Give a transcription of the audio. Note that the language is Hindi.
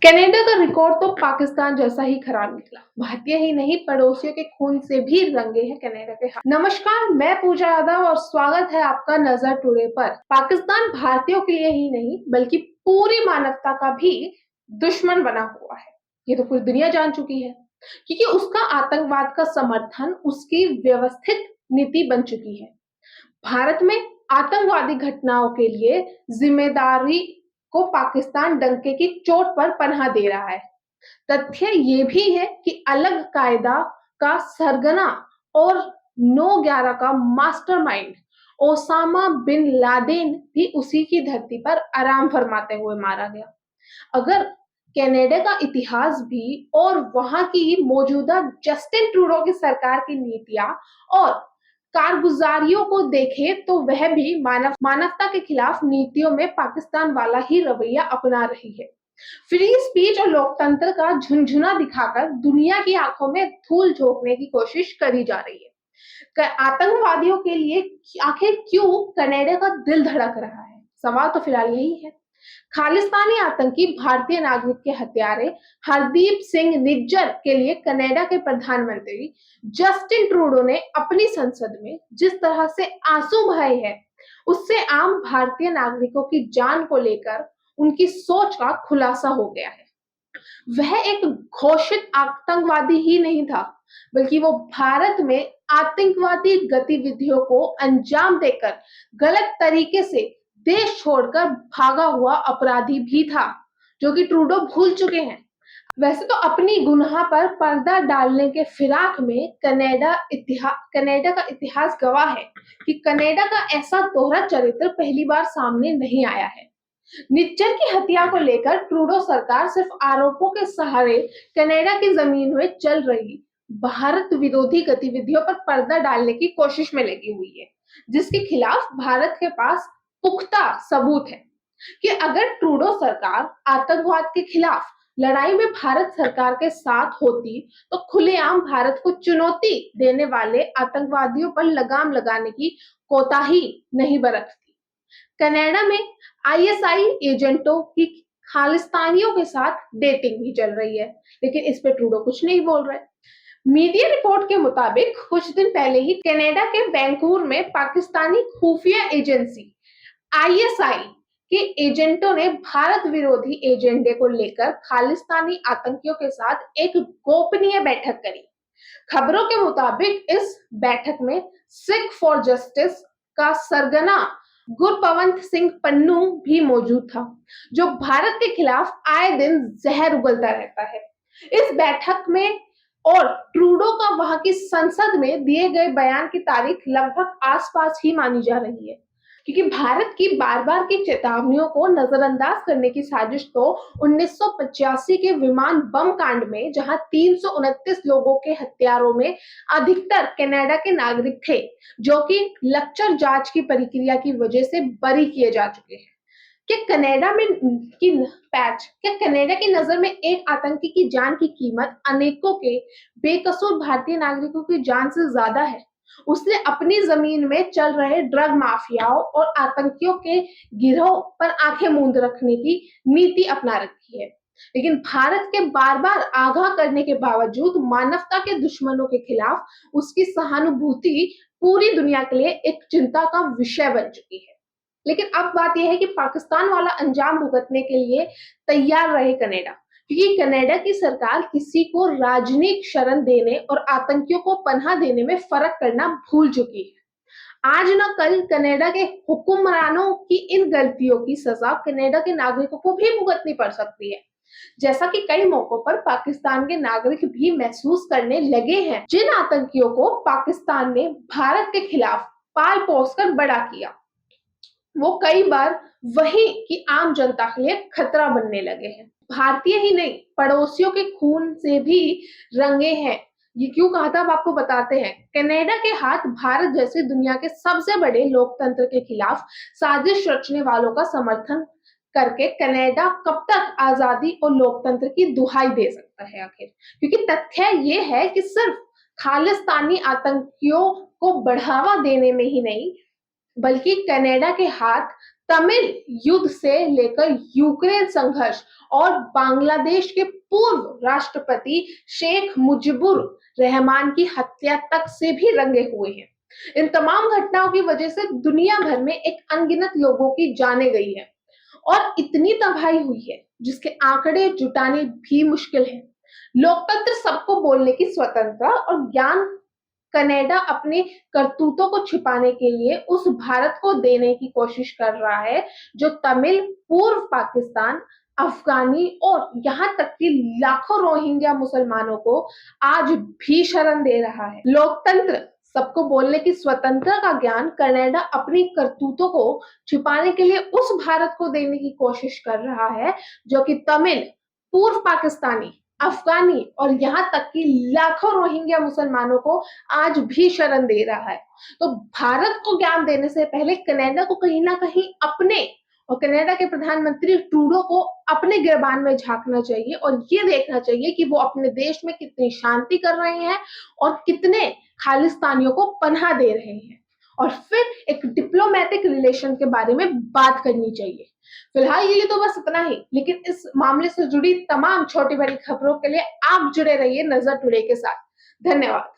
कनाडा का रिकॉर्ड तो पाकिस्तान जैसा ही खराब निकला। भारतीय ही नहीं, पड़ोसियों के खून से भी रंगे हैं कनाडा के हाथ। नमस्कार, मैं पूजा यादव और स्वागत है आपका नजर टुडे पर। पाकिस्तान भारतीयों के लिए ही नहीं बल्कि पूरी मानवता का भी दुश्मन बना हुआ है। ये तो पूरी दुनिया जान चुकी है, क्योंकि उसका आतंकवाद का समर्थन उसकी व्यवस्थित नीति बन चुकी है। भारत में आतंकवादी घटनाओं के लिए जिम्मेदारी को पाकिस्तान डंके की चोट पर पनाह दे रहा है। तथ्य ये भी है कि अलग कायदा का सरगना और 9/11 का मास्टरमाइंड ओसामा बिन लादेन भी उसी की धरती पर आराम फरमाते हुए मारा गया। अगर कनाडा का इतिहास भी और वहां की मौजूदा जस्टिन ट्रूडो की सरकार की नीतियां और कारगुजारियों को देखें तो वह भी मानवता के खिलाफ नीतियों में पाकिस्तान वाला ही रवैया अपना रही है। फ्री स्पीच और लोकतंत्र का झुनझुना दिखाकर दुनिया की आंखों में धूल झोंकने की कोशिश करी जा रही है। आतंकवादियों के लिए आखिर क्यों कनाडा का दिल धड़क रहा है? सवाल तो फिलहाल यही है। खालिस्तानी आतंकी भारतीय नागरिक के हत्यारे हरदीप सिंह निज्जर के लिए कनाडा के प्रधानमंत्री जस्टिन ट्रूडो ने अपनी संसद में जिस तरह से आंसू बहाए हैं, उससे आम भारतीय नागरिकों की जान को लेकर उनकी सोच का खुलासा हो गया है। वह एक घोषित आतंकवादी ही नहीं था, बल्कि वो भारत में आतंकवादी गतिविधियों को अंजाम देकर गलत तरीके से देश छोड़कर भागा हुआ अपराधी भी था, जो कि ट्रूडो भूल चुके हैं। वैसे तो अपनी गुनाह पर पर्दा डालने के फिराक में कनाडा का इतिहास गवाह है कि कनाडा का ऐसा दोहरा चरित्र पहली बार सामने नहीं आया है। निज्जर की हत्या को लेकर ट्रूडो सरकार सिर्फ आरोपों के सहारे कनाडा की जमीन में चल रही भारत विरोधी गतिविधियों पर पर्दा डालने की कोशिश में लगी हुई है, जिसके खिलाफ भारत के पास पुख्ता सबूत है कि अगर ट्रूडो सरकार आतंकवाद के खिलाफ लड़ाई में भारत सरकार के साथ होती तो खुलेआम भारत को चुनौती देने वाले आतंकवादियों पर लगाम लगाने की कोताही नहीं बरतती। कनाडा में आईएसआई एजेंटों की खालिस्तानियों के साथ डेटिंग भी चल रही है, लेकिन इस पे ट्रूडो कुछ नहीं बोल रहे। मीडिया रिपोर्ट के मुताबिक कुछ दिन पहले ही कनाडा के वैंकूवर में पाकिस्तानी खुफिया एजेंसी आईएसआई के एजेंटों ने भारत विरोधी एजेंडे को लेकर खालिस्तानी आतंकियों के साथ एक गोपनीय बैठक करी। खबरों के मुताबिक इस बैठक में सिख फॉर जस्टिस का सरगना गुरपवंत सिंह पन्नू भी मौजूद था, जो भारत के खिलाफ आए दिन जहर उगलता रहता है। इस बैठक में और ट्रूडो का वहां की संसद में दिए गए बयान की तारीख लगभग आसपास ही मानी जा रही है, क्योंकि भारत की बार-बार की चेतावनियों को नजरअंदाज करने की साजिश तो 1985 के विमान बम कांड में, जहां 329 लोगों के हत्यारों में अधिकतर कनाडा के नागरिक थे, जो कि लक्चर जांच की प्रक्रिया की वजह से बरी किए जा चुके हैं। क्या कनाडा की नजर में एक आतंकी की जान की कीमत अनेकों के बेकसूर भारतीय नागरिकों की जान से ज्यादा है? उसने अपनी जमीन में चल रहे ड्रग माफियाओं और आतंकियों के गिरोह पर आंखें मूंद रखने की नीति अपना रखी है। लेकिन भारत के बार-बार आगाह करने के बावजूद मानवता के दुश्मनों के खिलाफ उसकी सहानुभूति पूरी दुनिया के लिए एक चिंता का विषय बन चुकी है। लेकिन अब बात यह है कि पाकिस्तान वाला अंजाम भुगतने के लिए तैयार रहे कनाडा, क्योंकि कनाडा की सरकार किसी को राजनयिक शरण देने और आतंकियों को पनाह देने में फर्क करना भूल चुकी है। आज न कल कनाडा के हुक्मरानों की इन गलतियों की सजा कनाडा के नागरिकों को भी भुगतनी पड़ सकती है, जैसा कि कई मौकों पर पाकिस्तान के नागरिक भी महसूस करने लगे हैं, जिन आतंकियों को पाकिस्तान ने भारत के खिलाफ पाल पोस कर बड़ा किया, वो कई बार वही की आम जनता के लिए खतरा बनने लगे हैं। भारतीय ही नहीं, पड़ोसियों के खून से भी रंगे हैं। ये क्यों कहा था, अब आपको बताते हैं। कनाडा के हाथ भारत जैसे दुनिया के सबसे बड़े लोकतंत्र के खिलाफ साजिश रचने वालों का समर्थन करके कनाडा कब तक आजादी और लोकतंत्र की दुहाई दे सकता है आखिर? क्योंकि तथ्य ये है कि सिर्फ खालिस्तानी आतंकियों को बढ़ावा देने में ही नहीं, बल्कि कनाडा के हाथ तमिल युद्ध से लेकर यूक्रेन संघर्ष और बांग्लादेश के पूर्व राष्ट्रपति शेख मुजीबुर रहमान की हत्या तक से भी रंगे हुए हैं। इन तमाम घटनाओं की वजह से दुनिया भर में एक अनगिनत लोगों की जानें गई है और इतनी तबाही हुई है जिसके आंकड़े जुटाने भी मुश्किल है। लोकतंत्र, सबको बोलने की स्वतंत्रता और ज्ञान कनाडा अपने करतूतों को छिपाने के लिए उस भारत को देने की कोशिश कर रहा है जो तमिल, पूर्व पाकिस्तान, अफगानी और यहाँ तक कि लाखों रोहिंग्या मुसलमानों को आज भी शरण दे रहा है। लोकतंत्र, सबको बोलने की स्वतंत्रता का ज्ञान कनाडा अपनी करतूतों को छिपाने के लिए उस भारत को देने की कोशिश कर रहा है जो कि तमिल, पूर्व पाकिस्तानी, अफगानी और यहाँ तक कि लाखों रोहिंग्या मुसलमानों को आज भी शरण दे रहा है। तो भारत को ज्ञान देने से पहले कनाडा को कहीं ना कहीं अपने और कनाडा के प्रधानमंत्री ट्रूडो को अपने गिरबान में झांकना चाहिए और ये देखना चाहिए कि वो अपने देश में कितनी शांति कर रहे हैं और कितने खालिस्तानियों को पनाह दे रहे हैं और फिर एक डिप्लोमेटिक रिलेशन के बारे में बात करनी चाहिए। फिलहाल ये तो बस इतना ही, लेकिन इस मामले से जुड़ी तमाम छोटी बड़ी खबरों के लिए आप जुड़े रहिए नजर टुडे के साथ। धन्यवाद।